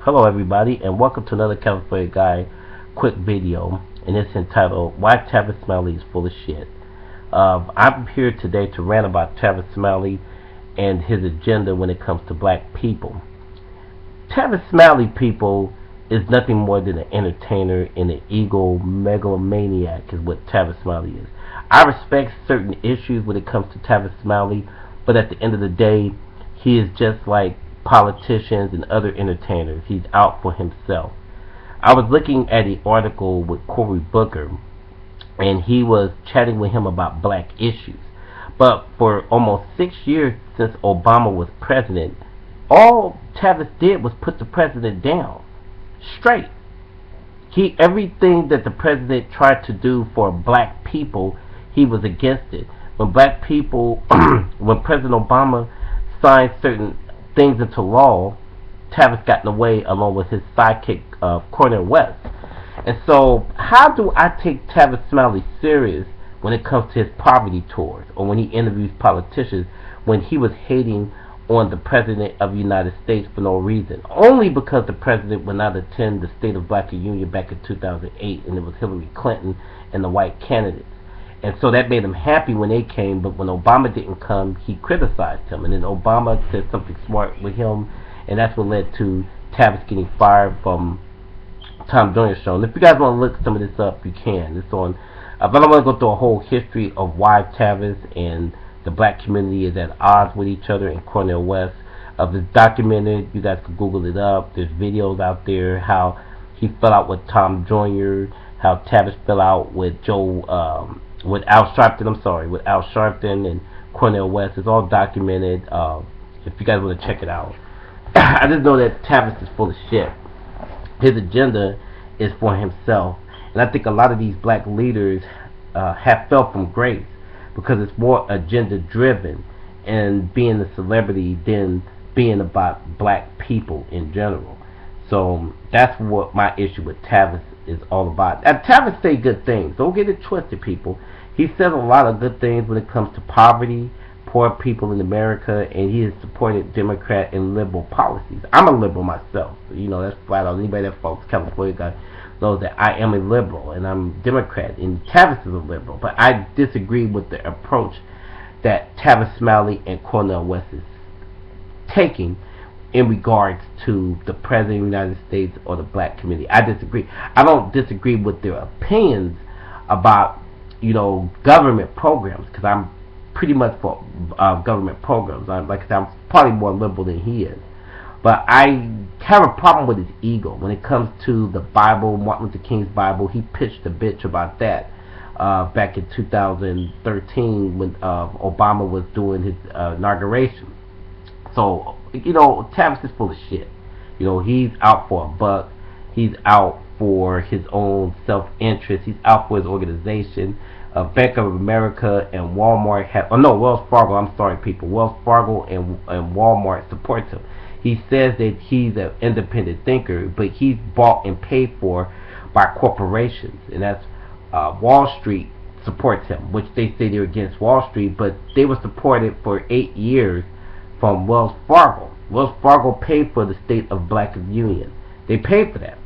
Hello everybody and welcome to another California Guy quick video, and it's entitled Why Tavis Smiley is Full of Shit. I'm here today to rant about Tavis Smiley and his agenda when it comes to black people. Tavis Smiley, people, is nothing more than an entertainer and an ego megalomaniac is what Tavis Smiley is. I respect certain issues when it comes to Tavis Smiley, but at the end of the day, he is just like politicians and other entertainers. He's out for himself. I was looking at an article with Cory Booker, and he was chatting with him about black issues. But for almost 6 years since Obama was president, all Tavis did was put the president down. Straight. Everything that the president tried to do for black people, he was against it. When black people, when President Obama signed certain things into law, Tavis got in the way along with his sidekick, Cornel West. And so, how do I take Tavis Smiley serious when it comes to his poverty tours or when he interviews politicians when he was hating on the President of the United States for no reason? Only because the President would not attend the State of Black Union back in 2008, and it was Hillary Clinton and the white candidates. And so that made him happy when they came, but when Obama didn't come, he criticized him. And then Obama said something smart with him, and that's what led to Tavis getting fired from Tom Joyner's show. And if you guys want to look some of this up, you can. It's on. But I don't want to go through a whole history of why Tavis and the black community is at odds with each other and Cornel West. It's documented. You guys can Google it up. There's videos out there how he fell out with Tom Joyner, how Tavis fell out with with Al Sharpton, with Al Sharpton and Cornel West. It's all documented. If you guys want to check it out. I just know that Tavis is full of shit. His agenda is for himself. And I think a lot of these black leaders have fell from grace because it's more agenda driven and being a celebrity than being about black people in general. So that's what my issue with Tavis is all about. And Tavis say good things. Don't get it twisted, people. He says a lot of good things when it comes to poverty, poor people in America, and he has supported Democrat and liberal policies. I'm a liberal myself. That's flat out. Anybody that follows California guy knows that I am a liberal, and I'm Democrat, and Tavis is a liberal. But I disagree with the approach that Tavis Smiley and Cornel West is taking in regards to the President of the United States or the black community. I disagree. I don't disagree with their opinions about, government programs, because I'm pretty much for government programs. Like I said, I'm probably more liberal than he is. But I have a problem with his ego. When it comes to the Bible, Martin Luther King's Bible, he pitched a bitch about that back in 2013 when Obama was doing his inauguration. So, Tavis is full of shit. He's out for a buck. He's out for his own self-interest. He's out for his organization. Bank of America and Walmart Wells Fargo, I'm sorry people, Wells Fargo and Walmart supports him. He says that he's an independent thinker, but he's bought and paid for by corporations, and that's Wall Street supports him, which they say they're against Wall Street, but they were supported for 8 years from Wells Fargo. Wells Fargo paid for the State of Black Union. They paid for that.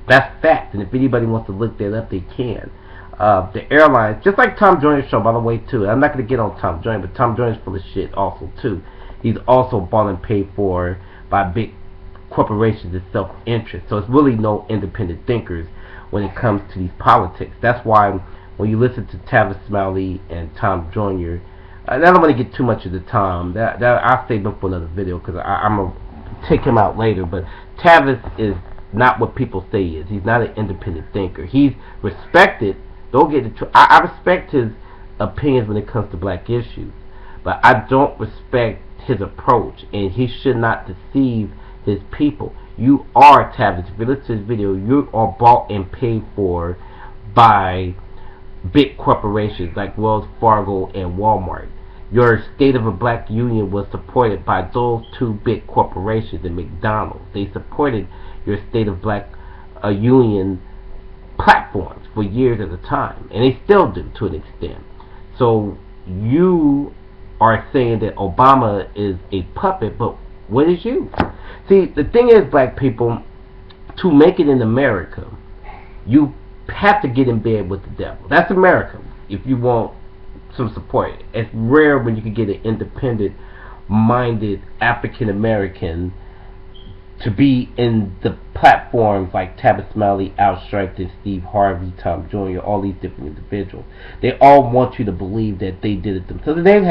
That's fact, and if anybody wants to look that up, they can. The airlines, just like Tom Joyner's show, by the way, too. I'm not going to get on Tom Joyner, but Tom Joyner's full of shit also, too. He's also bought and paid for by big corporations and self-interest. So it's really no independent thinkers when it comes to these politics. That's why when you listen to Tavis Smiley and Tom Joyner, I don't want to get too much of the time. That I'll save them for another video because I'm going to take him out later. But Tavis is not what people say he is. He's not an independent thinker. He's respected. Don't get it. I respect his opinions when it comes to black issues, but I don't respect his approach, and he should not deceive his people. You are, Tavis, if you listen to this video, you are bought and paid for by big corporations like Wells Fargo and Walmart. Your State of a Black Union was supported by those two big corporations and McDonald's. They supported your State of Black Union platforms for years at a time, and they still do to an extent. So you are saying that Obama is a puppet, but what is you? See, the thing is, black people, to make it in America, you have to get in bed with the devil. That's America. If you want some support, it's rare when you can get an independent-minded African American to be in the platforms like Tavis Smiley, Al Sharpton, Steve Harvey, Tom Jr., all these different individuals. They all want you to believe that they did it themselves. They've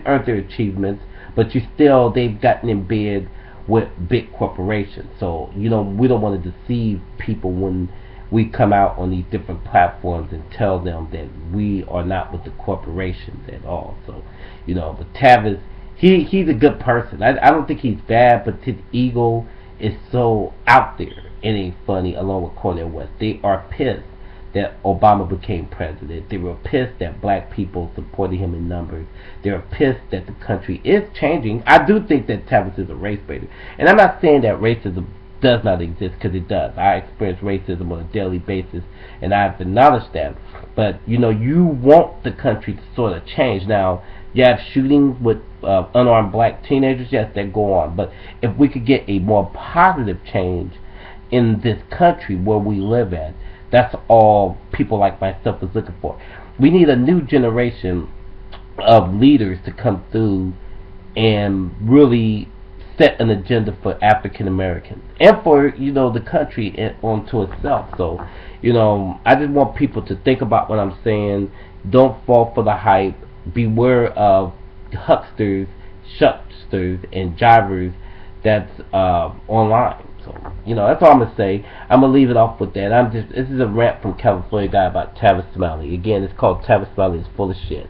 earned their achievements, but they've gotten in bed with big corporations. So, we don't want to deceive people when we come out on these different platforms and tell them that we are not with the corporations at all. So, but Tavis, he's a good person. I don't think he's bad, but his ego is so out there. It ain't funny. Along with Cornel West, they are pissed that Obama became president. They were pissed that black people supported him in numbers. They were pissed that the country is changing. I do think that Tavis is a race baiter, and I'm not saying that racism does not exist, because it does. I experience racism on a daily basis, and I've acknowledged that. But you want the country to sort of change. Now, you have shootings with unarmed black teenagers, yes, that go on. But if we could get a more positive change in this country where we live at, that's all people like myself is looking for. We need a new generation of leaders to come through and really set an agenda for African Americans and for the country onto itself. So I just want people to think about what I'm saying. Don't fall for the hype. Beware of hucksters, shucksters, and jivers that's online. So that's all I'm gonna say. I'm gonna leave it off with that. This is a rant from California guy about Tavis Smiley. Again, it's called Tavis Smiley is full of shit.